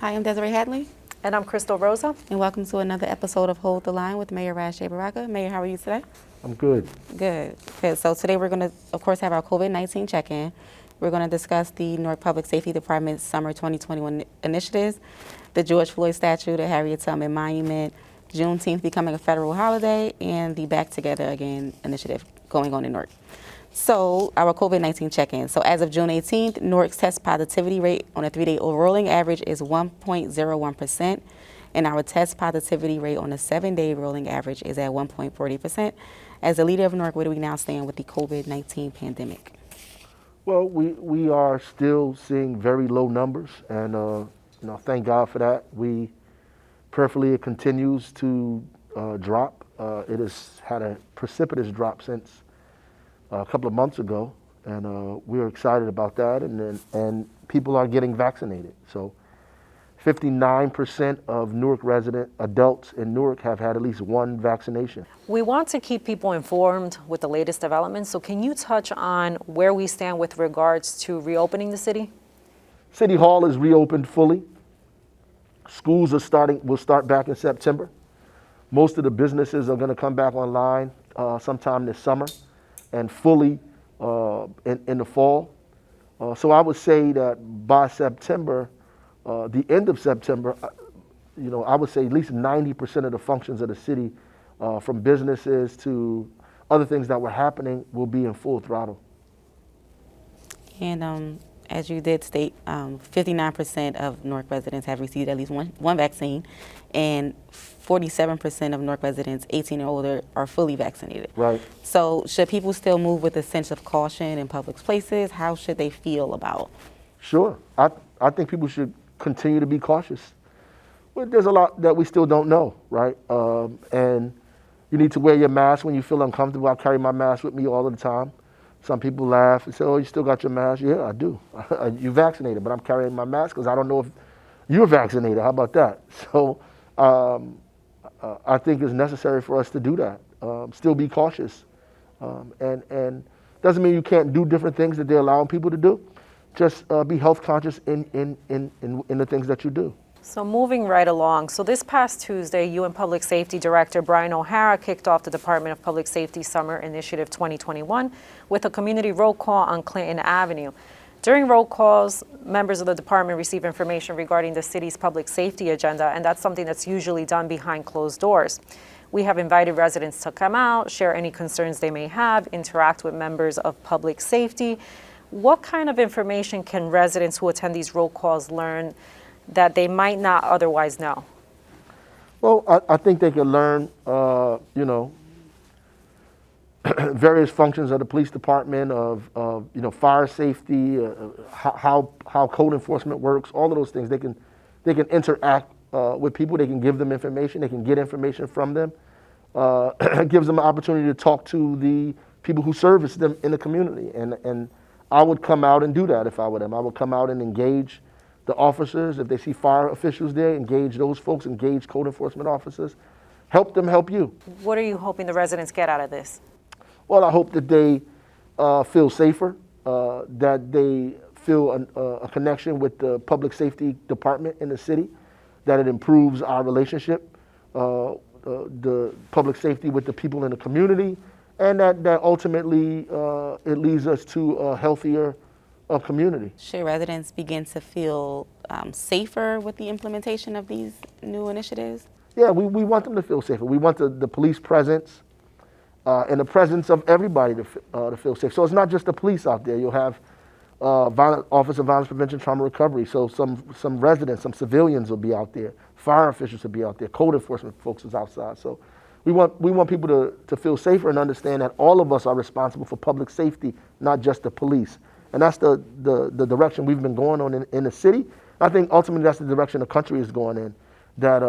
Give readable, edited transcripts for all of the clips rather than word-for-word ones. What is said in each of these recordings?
Hi, I'm Desiree Hadley, And I'm Crystal Rosa. and welcome to another episode of Hold the Line with Mayor Baraka. Mayor, how are you today? I'm good. Good. Okay, so today we're going to, of course, have our COVID-19 check-in. We're going to discuss the Newark Public Safety Department's Summer 2021 initiatives, the George Floyd statue, the Harriet Tubman monument, Juneteenth becoming a federal holiday, and the Back Together Again initiative going on in Newark. So our COVID-19 check-in. So as of June 18th, Newark's test positivity rate on a 3-day rolling average is 1.01%, and our test positivity rate on a 7-day rolling average is at 1.40%. As the leader of Newark, where do we now stand with the COVID-19 pandemic? Well, we are still seeing very low numbers, and thank God for that. Prayerfully, it continues to drop. It has had a precipitous drop since a couple of months ago, and we're excited about that. And people are getting vaccinated. So, 59% of Newark resident adults in Newark have had at least one vaccination. We want to keep people informed with the latest developments, so can you touch on where we stand with regards to reopening the city? City Hall is reopened fully. Schools will start back in September. Most of the businesses are going to come back online sometime this summer and fully in the fall. So I would say that by September, the end of September, I would say at least 90% of the functions of the city, from businesses to other things that were happening, will be in full throttle. And as you did state, 59% of Newark residents have received at least one vaccine, and 47% of Newark residents 18 and older are fully vaccinated. Right. So should people still move with a sense of caution in public places? How should they feel about? Sure. I think people should continue to be cautious. But there's a lot that we still don't know, right? And you need to wear your mask when you feel uncomfortable. I carry my mask with me all the time. Some people laugh and say, "Oh, you still got your mask?" Yeah, I do. You vaccinated, but I'm carrying my mask because I don't know if you're vaccinated. How about that? So I think it's necessary for us to do that. Still be cautious. And doesn't mean you can't do different things that they're allowing people to do. Just be health conscious in the things that you do. So moving right along, so this past Tuesday, UN Public Safety Director Brian O'Hara kicked off the Department of Public Safety Summer Initiative 2021 with a community roll call on Clinton Avenue. During roll calls, members of the department receive information regarding the city's public safety agenda, and that's something that's usually done behind closed doors. We have invited residents to come out, share any concerns they may have, interact with members of public safety. What kind of information can residents who attend these roll calls learn that they might not otherwise know? Well, I think they can learn, various functions of the police department, of fire safety, how code enforcement works, all of those things. They can interact with people. They can give them information. They can get information from them. It gives them an opportunity to talk to the people who service them in the community. And I would come out and do that if I were them. I would come out and engage the officers. If they see fire officials there, engage those folks, engage code enforcement officers. Help them help you. What are you hoping the residents get out of this? Well, I hope that they feel safer, that they feel a connection with the public safety department in the city, that it improves our relationship, the public safety with the people in the community, and that ultimately it leads us to a healthier community. Should residents begin to feel safer with the implementation of these new initiatives? Yeah, we want them to feel safer. We want the police presence and the presence of everybody to feel safe. So it's not just the police out there. You'll have Office of Violence Prevention, Trauma Recovery. So some residents, some civilians will be out there. Fire officials will be out there. Code enforcement folks is outside. So we want people to feel safer and understand that all of us are responsible for public safety, not just the police. And that's the direction we've been going on in the city. I think ultimately that's the direction the country is going in, that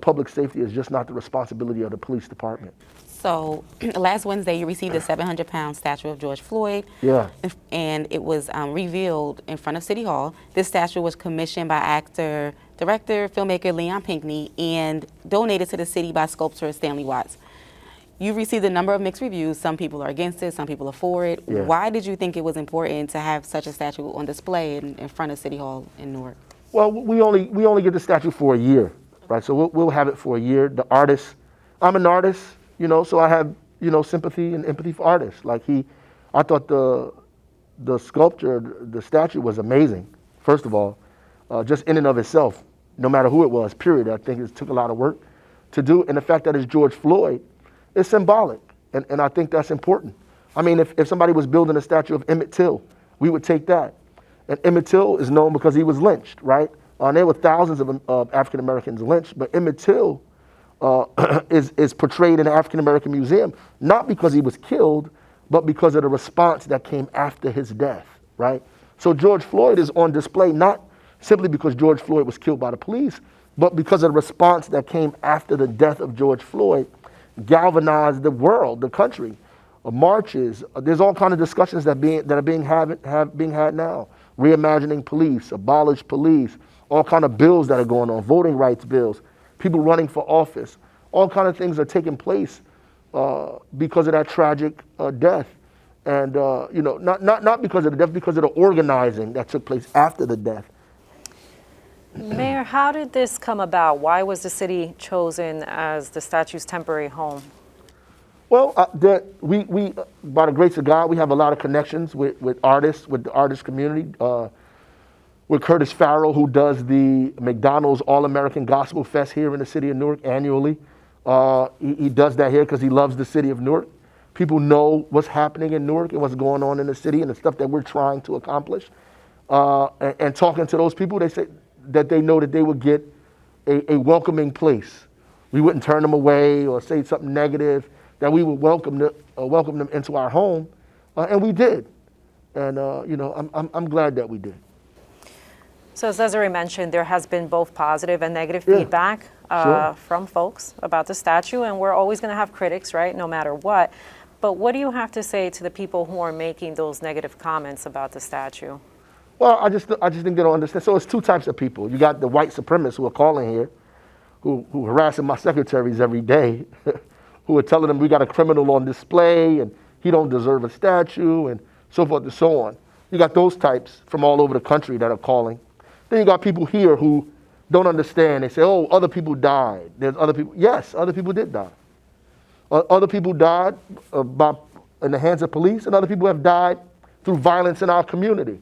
public safety is just not the responsibility of the police department. So last Wednesday, you received a 700-pound statue of George Floyd. Yeah. And it was revealed in front of City Hall. This statue was commissioned by actor, director, filmmaker Leon Pinckney and donated to the city by sculptor Stanley Watts. You received a number of mixed reviews. Some people are against it, some people are for it. Yeah. Why did you think it was important to have such a statue on display in front of City Hall in Newark? Well, we only get the statue for a year, right? So we'll have it for a year. The artist, I'm an artist, so I have, sympathy and empathy for artists. I thought the sculpture, the statue was amazing, first of all, just in and of itself, no matter who it was, period. I think it took a lot of work to do. And the fact that it's George Floyd is symbolic. And I think that's important. I mean, if somebody was building a statue of Emmett Till, we would take that. And Emmett Till is known because he was lynched, right? There were thousands of African Americans lynched, but Emmett Till is portrayed in the African American Museum, not because he was killed, but because of the response that came after his death, right? So George Floyd is on display not simply because George Floyd was killed by the police, but because of the response that came after the death of George Floyd galvanized the world, the country. Marches, there's all kinds of discussions that are being had now. Reimagining police, abolish police, all kind of bills that are going on, voting rights bills, people running for office, all kind of things are taking place because of that tragic death. And, not because of the death, because of the organizing that took place after the death. Mayor, how did this come about? Why was the city chosen as the statue's temporary home? Well, we by the grace of God, we have a lot of connections with artists, with the artist community. With Curtis Farrell, who does the McDonald's All-American Gospel Fest here in the city of Newark annually. He does that here because he loves the city of Newark. People know what's happening in Newark and what's going on in the city and the stuff that we're trying to accomplish. And talking to those people, they say that they know that they would get a welcoming place. We wouldn't turn them away or say something negative, that we would welcome them into our home, and we did. And I'm glad that we did. So as Desiree mentioned, there has been both positive and negative feedback from folks about the statue, and we're always going to have critics, right, no matter what. But what do you have to say to the people who are making those negative comments about the statue? Well, I just think they don't understand. So it's two types of people. You got the white supremacists who are calling here, who harassing my secretaries every day, who are telling them we got a criminal on display and he don't deserve a statue and so forth and so on. You got those types from all over the country that are calling. Then you got people here who don't understand. They say, oh, other people died. There's other people. Yes, other people did die. Other people died in the hands of police, and other people have died through violence in our community.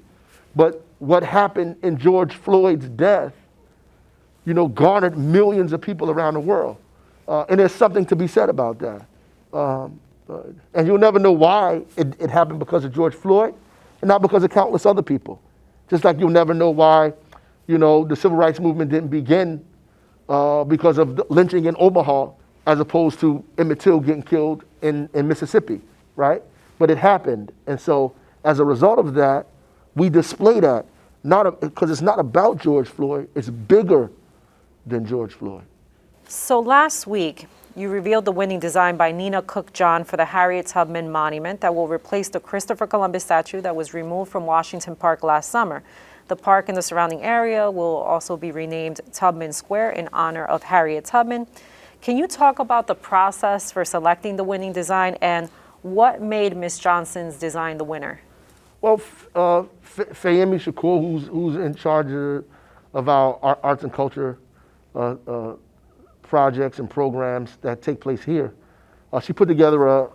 But what happened in George Floyd's death, garnered millions of people around the world. And there's something to be said about that. And you'll never know why it happened because of George Floyd and not because of countless other people. Just like you'll never know why, the civil rights movement didn't begin because of the lynching in Omaha as opposed to Emmett Till getting killed in Mississippi, right? But it happened. And so as a result of that, we display that, because it's not about George Floyd, it's bigger than George Floyd. So last week, you revealed the winning design by Nina Cook John for the Harriet Tubman Monument that will replace the Christopher Columbus statue that was removed from Washington Park last summer. The park and the surrounding area will also be renamed Tubman Square in honor of Harriet Tubman. Can you talk about the process for selecting the winning design and what made Ms. Johnson's design the winner? Well, Fayemi Shakur, who's in charge of our arts and culture projects and programs that take place here, she put together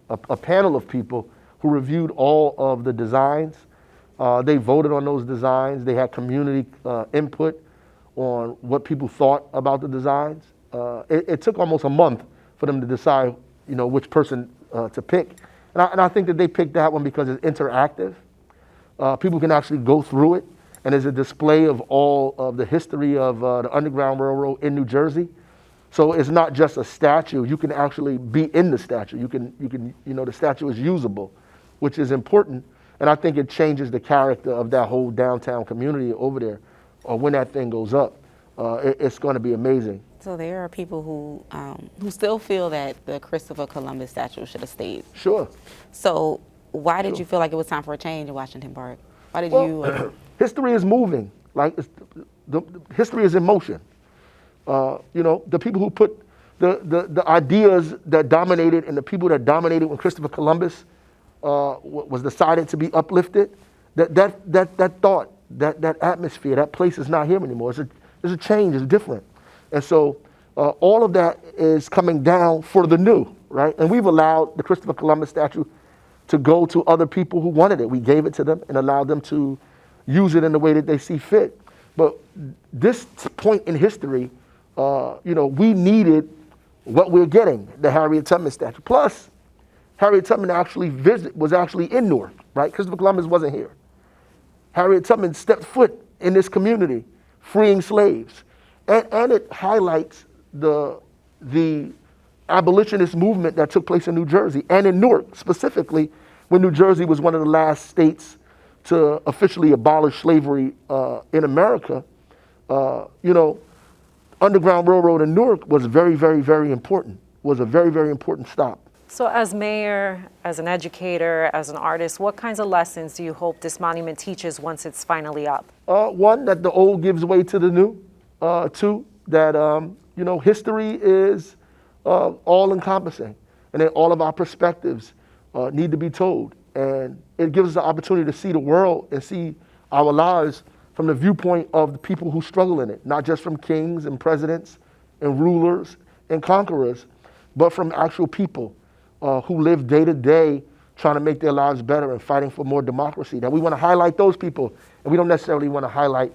a panel of people who reviewed all of the designs. They voted on those designs. They had community input on what people thought about the designs. It took almost a month for them to decide, which person to pick. And I think that they picked that one because it's interactive. People can actually go through it, and there's a display of all of the history of the Underground Railroad in New Jersey. So it's not just a statue. You can actually be in the statue. You can, the statue is usable, which is important. And I think it changes the character of that whole downtown community over there. When that thing goes up, it's going to be amazing. So there are people who still feel that the Christopher Columbus statue should have stayed. Sure. So why did you feel like it was time for a change in Washington Park? Why did you? History is moving. The history is in motion. The people who put the ideas that dominated and the people that dominated when Christopher Columbus was decided to be uplifted, that thought, that atmosphere, that place is not here anymore. It's a change, it's different. And so all of that is coming down for the new, right? And we've allowed the Christopher Columbus statue to go to other people who wanted it. We gave it to them and allowed them to use it in the way that they see fit. But this point in history, we needed what we're getting, the Harriet Tubman statue. Plus, Harriet Tubman was actually in Newark, right? Christopher Columbus wasn't here. Harriet Tubman stepped foot in this community, freeing slaves. And it highlights the abolitionist movement that took place in New Jersey and in Newark specifically, when New Jersey was one of the last states to officially abolish slavery in America. Underground Railroad in Newark was very, very, very important, was a very, very important stop. So as mayor, as an educator, as an artist, what kinds of lessons do you hope this monument teaches once it's finally up? One, that the old gives way to the new. Two, that history is all-encompassing, and that all of our perspectives need to be told. And it gives us the opportunity to see the world and see our lives from the viewpoint of the people who struggle in it, not just from kings and presidents and rulers and conquerors, but from actual people who live day to day trying to make their lives better and fighting for more democracy. That we want to highlight those people, and we don't necessarily want to highlight,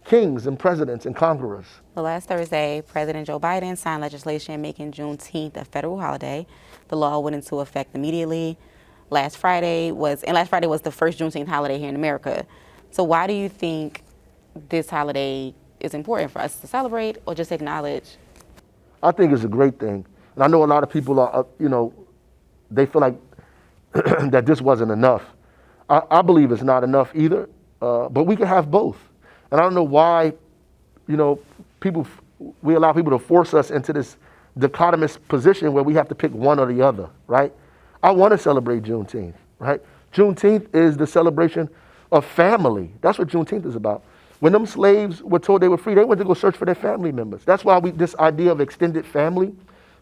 kings and presidents and conquerors. Well, last Thursday, President Joe Biden signed legislation making Juneteenth a federal holiday. The law went into effect immediately. Last Friday was the first Juneteenth holiday here in America. So why do you think this holiday is important for us to celebrate or just acknowledge? I think it's a great thing. And I know a lot of people are, they feel like that this wasn't enough. I believe it's not enough either, but we can have both. And I don't know why, we allow people to force us into this dichotomous position where we have to pick one or the other, right? I want to celebrate Juneteenth, right? Juneteenth is the celebration of family. That's what Juneteenth is about. When them slaves were told they were free, they went to go search for their family members. That's why this idea of extended family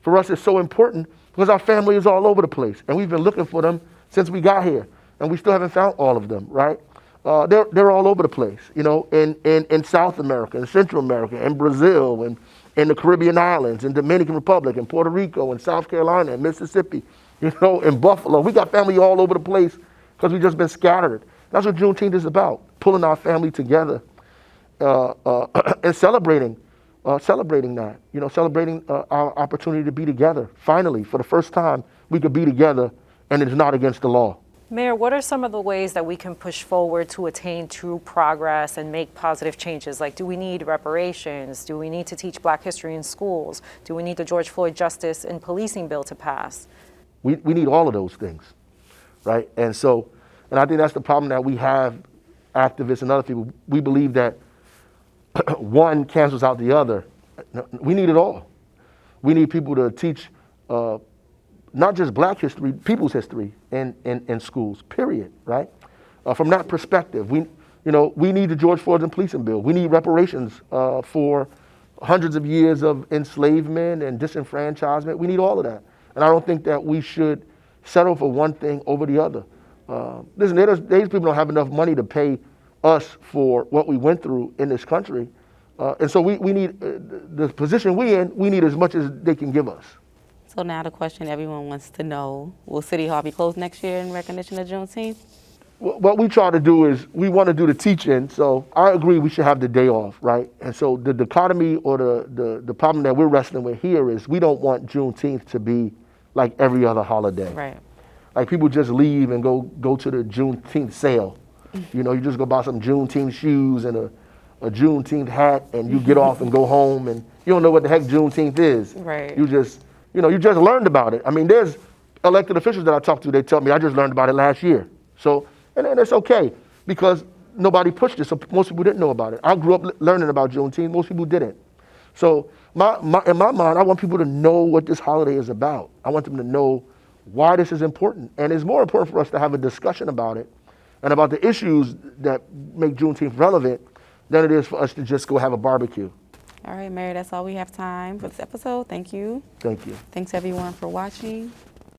for us is so important, because our family is all over the place. And we've been looking for them since we got here. And we still haven't found all of them, right? They're all over the place, in South America, in Central America, in Brazil, and in the Caribbean islands, in Dominican Republic, in Puerto Rico, in South Carolina, in Mississippi, in Buffalo. We got family all over the place because we've just been scattered. That's what Juneteenth is about, pulling our family together and celebrating that, celebrating our opportunity to be together. Finally, for the first time, we could be together, and it is not against the law. Mayor, what are some of the ways that we can push forward to attain true progress and make positive changes? Like, do we need reparations? Do we need to teach Black history in schools? Do we need the George Floyd justice and policing bill to pass? We need all of those things, right? And I think that's the problem that we have, activists and other people. We believe that one cancels out the other. We need it all. We need people to teach not just Black history, people's history in schools, period, right? From that perspective, we need the George Floyd and policing bill. We need reparations for hundreds of years of enslavement and disenfranchisement. We need all of that. And I don't think that we should settle for one thing over the other. Listen, these people don't have enough money to pay us for what we went through in this country. And so we need, the position we in, we need as much as they can give us. So now the question everyone wants to know, will City Hall be closed next year in recognition of Juneteenth? What we try to do is we want to do the teach-in, so I agree we should have the day off, right? And so the dichotomy or the problem that we're wrestling with here is we don't want Juneteenth to be like every other holiday. Right. Like people just leave and go to the Juneteenth sale. You just go buy some Juneteenth shoes and a Juneteenth hat, and you get off and go home, and you don't know what the heck Juneteenth is. Right. You just learned about it. I mean, there's elected officials that I talk to, they tell me, I just learned about it last year. So, and it's okay, because nobody pushed it, so most people didn't know about it. I grew up learning about Juneteenth, most people didn't. So in my mind, I want people to know what this holiday is about. I want them to know why this is important. And it's more important for us to have a discussion about it and about the issues that make Juneteenth relevant than it is for us to just go have a barbecue. All right, Mary, that's all we have time for this episode. Thank you. Thank you. Thanks, everyone, for watching.